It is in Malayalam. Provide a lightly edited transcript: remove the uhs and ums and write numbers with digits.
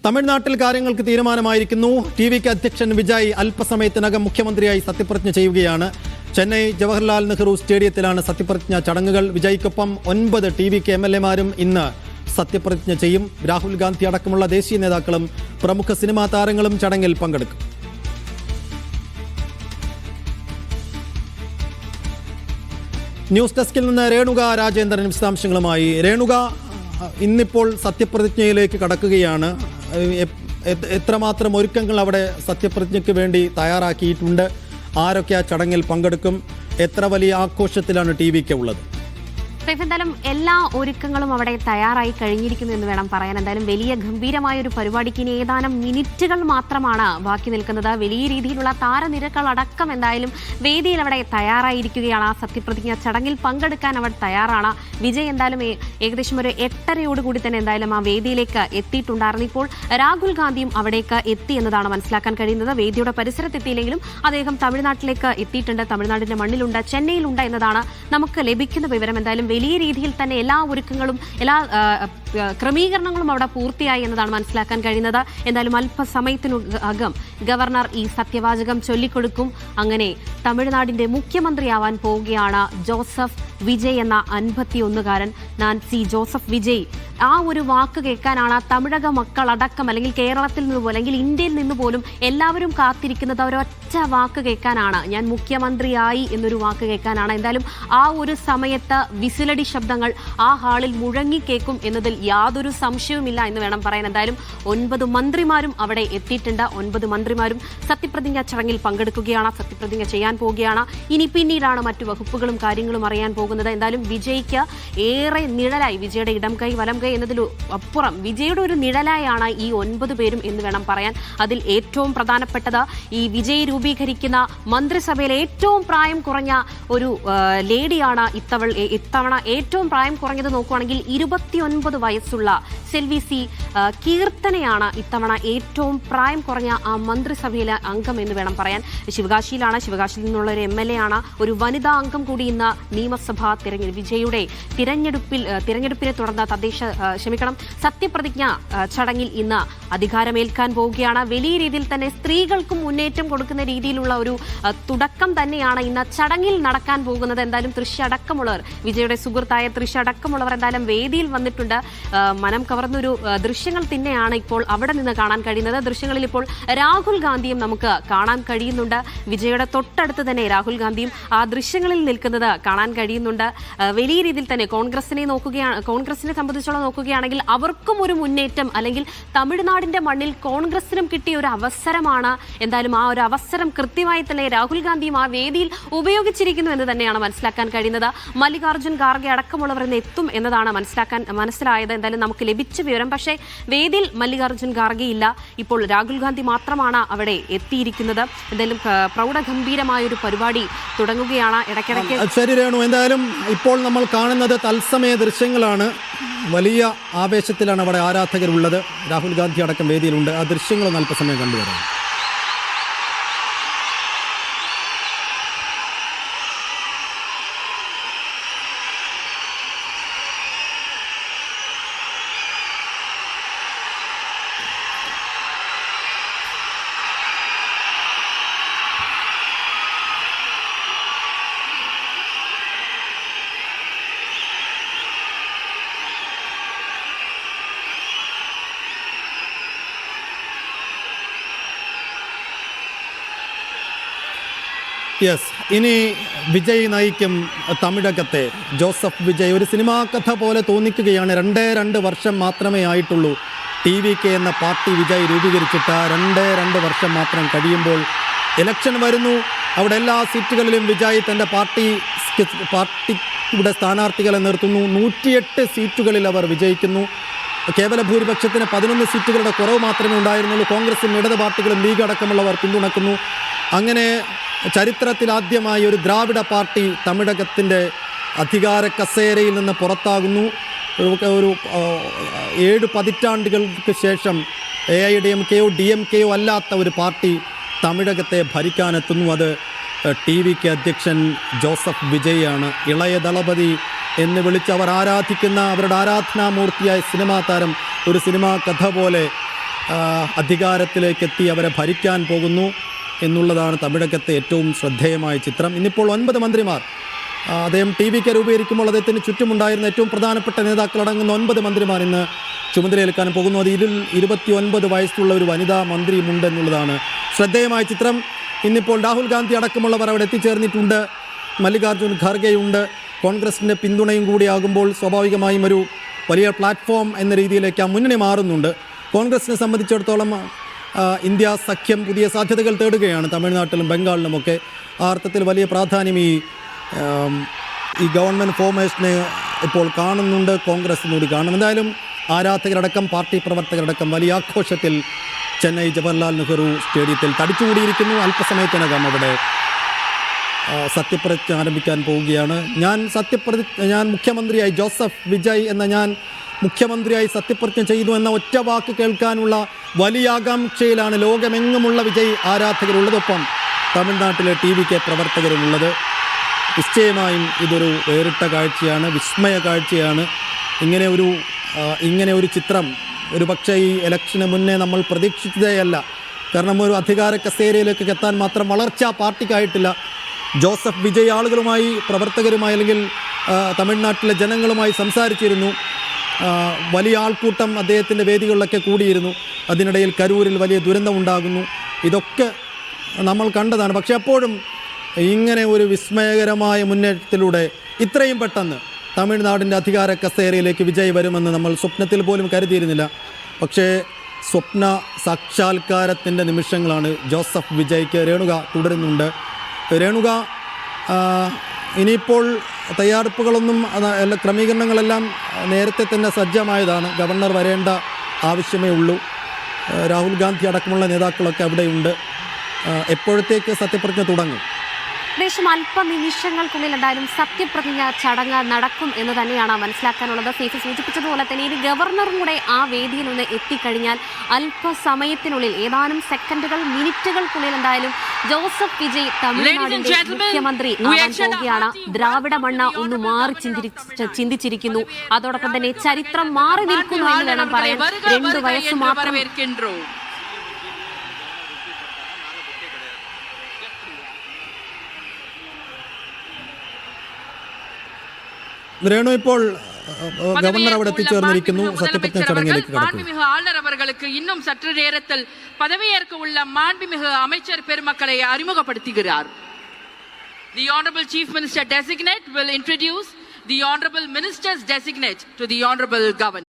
തമിഴ്നാട്ടിൽ കാര്യങ്ങൾക്ക് തീരുമാനമായിരിക്കുന്നു. ടിവിക്ക് അധ്യക്ഷൻ വിജയ് അല്പസമയത്തിനകം മുഖ്യമന്ത്രിയായി സത്യപ്രതിജ്ഞ ചെയ്യുകയാണ്. ചെന്നൈ ജവഹർലാൽ നെഹ്റു സ്റ്റേഡിയത്തിലാണ് സത്യപ്രതിജ്ഞ ചടങ്ങുകൾ. വിജയ്ക്കൊപ്പം 9 ടിവിക്ക് MLA-മാരും ഇന്ന് സത്യപ്രതിജ്ഞ ചെയ്യും. രാഹുൽ ഗാന്ധി അടക്കമുള്ള ദേശീയ നേതാക്കളും പ്രമുഖ സിനിമാ താരങ്ങളും ചടങ്ങിൽ പങ്കെടുക്കും. ന്യൂസ് ഡെസ്കിൽ നിന്ന് രേണുക രാജേന്ദ്രൻ വിശദാംശങ്ങളുമായി. രേണുക, ഇന്നിപ്പോൾ സത്യപ്രതിജ്ഞയിലേക്ക് കടക്കുകയാണ്. എത്രമാത്രം ഒരുക്കങ്ങൾ അവിടെ സത്യപ്രതിജ്ഞയ്ക്ക് വേണ്ടി തയ്യാറാക്കിയിട്ടുണ്ട്? ആരൊക്കെ ആ ചടങ്ങിൽ പങ്കെടുക്കും? എത്ര വലിയ ആഘോഷത്തിലാണ് ടിവിക്ക് ഉള്ളത്? എന്തായാലും എല്ലാ ഒരുക്കങ്ങളും അവിടെ തയ്യാറായി കഴിഞ്ഞിരിക്കുന്നു എന്ന് വേണം പറയാൻ. എന്തായാലും വലിയ ഗംഭീരമായ ഒരു പരിപാടിക്ക് ഇനി ഏതാനും മിനിറ്റുകൾ മാത്രമാണ് ബാക്കി നിൽക്കുന്നത്. വലിയ രീതിയിലുള്ള താരനിരകൾ അടക്കം എന്തായാലും വേദിയിൽ അവിടെ തയ്യാറായിരിക്കുകയാണ്. ആ സത്യപ്രതിജ്ഞ ചടങ്ങിൽ പങ്കെടുക്കാൻ അവർ തയ്യാറാണ്. വിജയ് എന്തായാലും ഏകദേശം ഒരു 8:30 തന്നെ എന്തായാലും ആ വേദിയിലേക്ക് എത്തിയിട്ടുണ്ടായിരുന്നു. ഇപ്പോൾ രാഹുൽ ഗാന്ധിയും അവിടേക്ക് എത്തി എന്നതാണ് മനസ്സിലാക്കാൻ കഴിയുന്നത്. വേദിയുടെ പരിസരത്തെത്തിയില്ലെങ്കിലും അദ്ദേഹം തമിഴ്നാട്ടിലേക്ക് എത്തിയിട്ടുണ്ട്. തമിഴ്നാടിന്റെ മണ്ണിലുണ്ട്, ചെന്നൈയിലുണ്ട് എന്നതാണ് നമുക്ക് ലഭിക്കുന്ന വിവരം. എന്തായാലും വലിയ രീതിയിൽ തന്നെ എല്ലാ ഒരുക്കങ്ങളും എല്ലാ ക്രമീകരണങ്ങളും അവിടെ പൂർത്തിയായി എന്നതാണ് മനസ്സിലാക്കാൻ കഴിയുന്നത്. എന്തായാലും അല്പസമയത്തിനകം ഗവർണർ ഈ സത്യവാചകം ചൊല്ലിക്കൊടുക്കും. അങ്ങനെ തമിഴ്നാടിന്റെ മുഖ്യമന്ത്രിയാവാൻ പോവുകയാണ് ജോസഫ് വിജയ് എന്ന 51-കാരൻ നാൻസി ജോസഫ് വിജയ്. ആ ഒരു വാക്ക് കേൾക്കാനാണ് തമിഴക മക്കളടക്കം, അല്ലെങ്കിൽ കേരളത്തിൽ നിന്ന് പോലും, അല്ലെങ്കിൽ ഇന്ത്യയിൽ നിന്ന് പോലും എല്ലാവരും കാത്തിരിക്കുന്നത്. ഒരൊറ്റ വാക്ക് കേൾക്കാനാണ്, ഞാൻ മുഖ്യമന്ത്രിയായി എന്നൊരു വാക്ക് കേൾക്കാനാണ്. എന്തായാലും ആ ഒരു സമയത്ത് വിസിലടി ശബ്ദങ്ങൾ ആ ഹാളിൽ മുഴങ്ങിക്കേക്കും എന്നതിൽ യാതൊരു സംശയവുമില്ല എന്ന് വേണം പറയാൻ. എന്തായാലും 9 മന്ത്രിമാരും അവിടെ എത്തിയിട്ടുണ്ട്. 9 മന്ത്രിമാരും സത്യപ്രതിജ്ഞ ചടങ്ങിൽ പങ്കെടുക്കുകയാണ്, സത്യപ്രതിജ്ഞ ചെയ്യാൻ പോവുകയാണ്. ഇനി പിന്നീടാണ് മറ്റു വകുപ്പുകളും കാര്യങ്ങളും അറിയാൻ പോകുന്നത്. എന്തായാലും വിജയ്ക്ക് ഏറെ നിഴലായി, വിജയുടെ ഇടം കൈ വലം കൈ എന്നതിലപ്പുറം വിജയുടെ ഒരു നിഴലായാണ് ഈ 9 പേരും എന്ന് വേണം പറയാൻ. അതിൽ ഏറ്റവും പ്രധാനപ്പെട്ടത് ഈ വിജയ് രൂപീകരിക്കുന്ന മന്ത്രിസഭയിലെ ഏറ്റവും പ്രായം കുറഞ്ഞ ഒരു ലേഡിയാണ്. ഇത്തവണ ഏറ്റവും പ്രായം കുറഞ്ഞത് നോക്കുകയാണെങ്കിൽ 29 വയസ്സുള്ള സെൽവി സി കീർത്തനയാണ് ഇത്തവണ ഏറ്റവും പ്രായം കുറഞ്ഞ ആ മന്ത്രിസഭയിലെ അംഗം എന്ന് വേണം പറയാൻ. ശിവകാശിയിൽ നിന്നുള്ള ഒരു MLA ആണ്. ഒരു വനിതാ അംഗം കൂടി ഇന്ന് നിയമസഭാ വിജയുടെ തിരഞ്ഞെടുപ്പിനെ തുടർന്ന് സത്യപ്രതിജ്ഞ ചടങ്ങിൽ ഇന്ന് അധികാരമേൽക്കാൻ പോവുകയാണ്. വലിയ രീതിയിൽ തന്നെ സ്ത്രീകൾക്കും മുന്നേറ്റം കൊടുക്കുന്ന രീതിയിലുള്ള ഒരു തുടക്കം തന്നെയാണ് ഇന്ന് ചടങ്ങിൽ നടക്കാൻ പോകുന്നത്. എന്തായാലും തൃശ്ശ അടക്കമുള്ളവർ, വിജയുടെ സുഹൃത്തായ തൃശ്ശ അടക്കമുള്ളവർ എന്തായാലും വേദിയിൽ വന്നിട്ടുണ്ട്. മനം കവർന്നൊരു ദൃശ്യങ്ങൾ തന്നെയാണ് ഇപ്പോൾ അവിടെ നിന്ന് കാണാൻ കഴിയുന്നത്. ദൃശ്യങ്ങളിൽ ഇപ്പോൾ രാഹുൽ ഗാന്ധിയും നമുക്ക് കാണാൻ കഴിയുന്നുണ്ട്. വിജയുടെ തൊട്ടടുത്ത് തന്നെ രാഹുൽ ഗാന്ധിയും ആ ദൃശ്യങ്ങളിൽ നിൽക്കുന്നത് കാണാൻ കഴിയുന്നുണ്ട്. വലിയ രീതിയിൽ തന്നെ കോൺഗ്രസിനെ സംബന്ധിച്ചോളം നോക്കുകയാണെങ്കിൽ അവർക്കും ഒരു മുന്നേറ്റം, അല്ലെങ്കിൽ തമിഴ്നാടിന്റെ മണ്ണിൽ കോൺഗ്രസിനും കിട്ടിയ ഒരു അവസരമാണ്. എന്തായാലും ആ ഒരു അവസരം കൃത്യമായി തന്നെ രാഹുൽ ഗാന്ധിയും ആ വേദിയിൽ ഉപയോഗിച്ചിരിക്കുന്നു എന്ന് തന്നെയാണ് മനസ്സിലാക്കാൻ കഴിയുന്നത്. മല്ലികാർജ്ജുൻ ഖാർഗെ അടക്കമുള്ളവർ ഇന്ന് എത്തും എന്നതാണ് മനസ്സിലായത്. എന്തായാലും നമുക്ക് ലഭിച്ച വിവരം. പക്ഷേ വേദിയിൽ മല്ലികാർജ്ജുൻ ഖാർഗെ ഇല്ല. ഇപ്പോൾ രാഹുൽ ഗാന്ധി മാത്രമാണ് അവിടെ എത്തിയിരിക്കുന്നത്. എന്തായാലും പ്രൗഢഗംഭീരമായ ഒരു പരിപാടി തുടങ്ങുകയാണ്. ഇടയ്ക്കിടയ്ക്ക് ശരി രേണു, എന്തായാലും ഇപ്പോൾ നമ്മൾ കാണുന്നത് തത്സമയ ദൃശ്യങ്ങളാണ്. വലിയ ആവേശത്തിലാണ് അവിടെ ആരാധകരുള്ളത്. രാഹുൽ ഗാന്ധി അടക്കം വേദിയിലുണ്ട്. ആ ദൃശ്യങ്ങളൊന്ന് അല്പസമയം കണ്ടുവരാം. യെസ്, ഇനി വിജയ് നയിക്കും തമിഴകത്തെ. ജോസഫ് വിജയ് ഒരു സിനിമാ കഥ പോലെ തോന്നിക്കുകയാണ്. 2 വർഷം മാത്രമേ ആയിട്ടുള്ളൂ TVK എന്ന പാർട്ടി വിജയ് രൂപീകരിച്ചിട്ട്. 2 വർഷം മാത്രം കഴിയുമ്പോൾ ഇലക്ഷൻ വരുന്നു. അവിടെ എല്ലാ സീറ്റുകളിലും വിജയ് തൻ്റെ പാർട്ടിയുടെ സ്ഥാനാർത്ഥികളെ നിർത്തുന്നു. 108 സീറ്റുകളിൽ അവർ വിജയിക്കുന്നു. കേവല ഭൂരിപക്ഷത്തിന് 11 സീറ്റുകളുടെ കുറവ് മാത്രമേ ഉണ്ടായിരുന്നുള്ളൂ. കോൺഗ്രസും ഇടത് പാർട്ടികളും ലീഗ് അടക്കമുള്ളവർ പിന്തുണക്കുന്നു. അങ്ങനെ ചരിത്രത്തിലാദ്യമായി ഒരു ദ്രാവിഡ പാർട്ടി തമിഴകത്തിൻ്റെ അധികാര കസേരയിൽ നിന്ന് പുറത്താകുന്നു. ഒരു 7 പതിറ്റാണ്ടുകൾക്ക് ശേഷം AIADMKയോ DMKയോ അല്ലാത്ത ഒരു പാർട്ടി തമിഴകത്തെ ഭരിക്കാനെത്തുന്നു. അത് TVK അധ്യക്ഷൻ ജോസഫ് വിജയാണ്. ഇളയ ദളപതി എന്ന് വിളിച്ച് അവർ ആരാധിക്കുന്ന, അവരുടെ ആരാധനാമൂർത്തിയായ സിനിമാ താരം ഒരു സിനിമാ കഥ പോലെ അധികാരത്തിലേക്ക് എത്തി അവരെ ഭരിക്കാൻ പോകുന്നു എന്നുള്ളതാണ് തമിഴകത്തെ ഏറ്റവും ശ്രദ്ധേയമായ ചിത്രം. ഇന്നിപ്പോൾ 9 മന്ത്രിമാർ, അദ്ദേഹം TVK രൂപീകരിക്കുമ്പോൾ അദ്ദേഹത്തിന് ചുറ്റുമുണ്ടായിരുന്ന ഏറ്റവും പ്രധാനപ്പെട്ട നേതാക്കളടങ്ങുന്ന 9 മന്ത്രിമാർ ഇന്ന് ചുമതലയേൽക്കാൻ പോകുന്നു. അതിൽ 29 വയസ്സുള്ള ഒരു വനിതാ മന്ത്രിയുമുണ്ടെന്നുള്ളതാണ് ശ്രദ്ധേയമായ ചിത്രം. ഇന്നിപ്പോൾ രാഹുൽ ഗാന്ധി അടക്കമുള്ളവർ അവിടെ എത്തിച്ചേർന്നിട്ടുണ്ട്. മല്ലികാർജ്ജുൻ ഖാർഗെയുണ്ട്. കോൺഗ്രസിൻ്റെ പിന്തുണയും കൂടിയാകുമ്പോൾ സ്വാഭാവികമായും ഒരു വലിയ പ്ലാറ്റ്ഫോം എന്ന രീതിയിലേക്ക് ആ മുന്നണി മാറുന്നുണ്ട്. കോൺഗ്രസിനെ സംബന്ധിച്ചിടത്തോളം ഇന്ത്യ സഖ്യം പുതിയ സാധ്യതകൾ തേടുകയാണ് തമിഴ്നാട്ടിലും ബംഗാളിലുമൊക്കെ. ആ അർത്ഥത്തിൽ വലിയ പ്രാധാന്യം ഈ ഗവൺമെൻറ് ഫോർമേഷനെ ഇപ്പോൾ കാണുന്നുണ്ട്. കോൺഗ്രസ് കൂടി കാണും. എന്തായാലും ആരാധകരടക്കം പാർട്ടി പ്രവർത്തകരടക്കം വലിയ ആഘോഷത്തിൽ ചെന്നൈ ജവഹർലാൽ നെഹ്റു സ്റ്റേഡിയത്തിൽ തടിച്ചുകൂടിയിരിക്കുന്നു. അല്പസമയത്തിനകം അവിടെ സത്യപ്രതിജ്ഞ ആരംഭിക്കാൻ പോവുകയാണ്. ഞാൻ മുഖ്യമന്ത്രിയായി ജോസഫ് വിജയ് എന്ന ഞാൻ മുഖ്യമന്ത്രിയായി സത്യപ്രതിജ്ഞ ചെയ്തു എന്ന ഒറ്റ വാക്ക് കേൾക്കാനുള്ള വലിയ ആകാംക്ഷയിലാണ് ലോകമെങ്ങുമുള്ള വിജയ് ആരാധകരുള്ളതൊപ്പം തമിഴ്നാട്ടിലെ TVK പ്രവർത്തകരുമുള്ളത്. നിശ്ചയമായും ഇതൊരു വേറിട്ട കാഴ്ചയാണ്, വിസ്മയ കാഴ്ചയാണ്. ഇങ്ങനെ ഒരു ചിത്രം ഒരു പക്ഷേ ഈ ഇലക്ഷന് മുന്നേ നമ്മൾ പ്രതീക്ഷിച്ചതേയല്ല. കാരണം ഒരു അധികാര കസേരയിലേക്ക് എത്താൻ മാത്രം വളർച്ച പാർട്ടിക്കായിട്ടില്ല. ജോസഫ് വിജയ് ആളുകളുമായി, പ്രവർത്തകരുമായി അല്ലെങ്കിൽ തമിഴ്നാട്ടിലെ ജനങ്ങളുമായി സംസാരിച്ചിരുന്നു. വലിയ ആൾക്കൂട്ടം അദ്ദേഹത്തിൻ്റെ വേദികളിലൊക്കെ കൂടിയിരുന്നു. അതിനിടയിൽ കരൂരിൽ വലിയ ദുരന്തമുണ്ടാകുന്നു. ഇതൊക്കെ നമ്മൾ കണ്ടതാണ്. പക്ഷേ അപ്പോഴും ഇങ്ങനെ ഒരു വിസ്മയകരമായ മുന്നേറ്റത്തിലൂടെ ഇത്രയും പെട്ടെന്ന് തമിഴ്നാടിൻ്റെ അധികാര കസേരയിലേക്ക് വിജയ് വരുമെന്ന് നമ്മൾ സ്വപ്നത്തിൽ പോലും കരുതിയിരുന്നില്ല. പക്ഷേ സ്വപ്ന സാക്ഷാത്കാരത്തിൻ്റെ നിമിഷങ്ങളാണ് ജോസഫ് വിജയ്ക്ക്. രേണുക തുടരുന്നുണ്ട്. രേണുക, ഇനിയിപ്പോൾ തയ്യാറെടുപ്പുകളൊന്നും ക്രമീകരണങ്ങളെല്ലാം നേരത്തെ തന്നെ സജ്ജമായതാണ്. ഗവർണർ വരേണ്ട ആവശ്യമേ ഉള്ളൂ. രാഹുൽ ഗാന്ധി അടക്കമുള്ള നേതാക്കളൊക്കെ അവിടെയുണ്ട്. എപ്പോഴത്തേക്ക് സത്യപ്രതിജ്ഞ തുടങ്ങും? ഏകദേശം അല്പനിമിഷങ്ങൾക്കുള്ളിൽ എന്തായാലും സത്യപ്രതിജ്ഞ ചടങ്ങ് നടക്കും എന്ന് തന്നെയാണ് മനസ്സിലാക്കാനുള്ളത്. സേഫ് സൂചിപ്പിച്ചതുപോലെ തന്നെ ഇനി ഗവർണറും കൂടെ ആ വേദിയിൽ ഒന്ന് എത്തിക്കഴിഞ്ഞാൽ അല്പസമയത്തിനുള്ളിൽ, ഏതാനും സെക്കൻഡുകൾ, മിനിറ്റുകൾക്കുള്ളിൽ എന്തായാലും ജോസഫ് വിജയ് തമിഴ്നാടിന്റെ മുഖ്യമന്ത്രി ആവാൻ പോവുകയാണ്. ദ്രാവിഡ മണ്ണ ഒന്ന് മാറി ചിന്തിച്ചിരിക്കുന്നു. അതോടൊപ്പം തന്നെ ചരിത്രം മാറി നിൽക്കുന്നു എന്ന് വേണം പറയാൻ. 2 വയസ്സ് മാത്രം രേണു, ഇപ്പോൾ ഗവർണർ അവിടെ എത്തിച്ചേർന്നിരിക്കുന്നു. സത്യപ്രതിജ്ഞ ചടങ്ങിലേക്ക് மாண்புமிகு ஆளுநர் அவர்களுக்கு இன்னும் சற்று நேரத்தில் பதவியேற்க உள்ள மாண்புமிகு அமைச்சர் பெருமக்களை அறிமுகப்படுத்துகிறார். The Honorable Chief Minister Designate will introduce the Honorable Ministers Designate to the Honorable Governor.